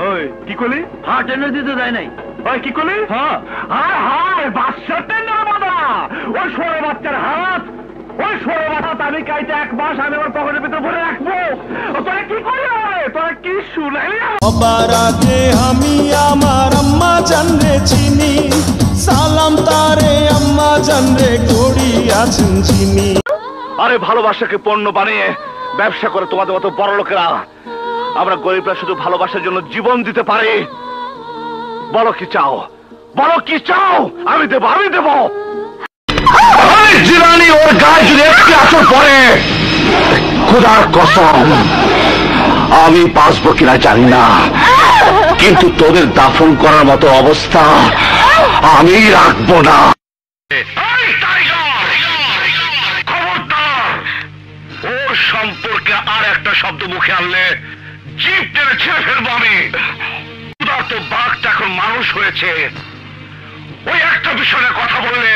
ওই কি করলি? হ্যাঁ, টেন্ডার দিতে দেয় নাই। ওই কি করলি? হ্যাঁ। হায় হায়, বাচ্চার টেন্ডার বাঁধা, ওই 16 বাচ্চার হাত, ওই 16 বাচ্চা আমি কাইতে 1 মাস আমি আমার পকেটের ভিতরে ভরে রাখবো। তোরা কি করলি? তোরা কি শুনাইলি? সবার আগে আমি আমার আম্মা জানরে চিনি, সালাম তারে আম্মা জানরে করি আছেন চিনি। আরে ভালোবাসাকে পণ্য বানিয়ে ব্যবসা করে তোমাদের মতো বড় লোকেরা, আমরা গরিবরা শুধু ভালোবাসার জন্য জীবন দিতে পারি। বলো কি চাও, বলো কি চাও, আমি দেবো, আমি দেবো। জিলানি ওর গায়ে যদি একটি আচর পড়ে, খোদার কসম আমি বাঁচবো কিনা জানি না, কিন্তু তোদের দাফন করার মতো অবস্থা আমি রাখবো না। খবরদার, ওর সম্পর্কে আর একটা শব্দ মুখে আনলে জিভ টেনে ছেড়ে ফেলবো আমি। তো বাঘটা এখন মানুষ হয়েছে, ওই একটা বিষয়ে কথা বললে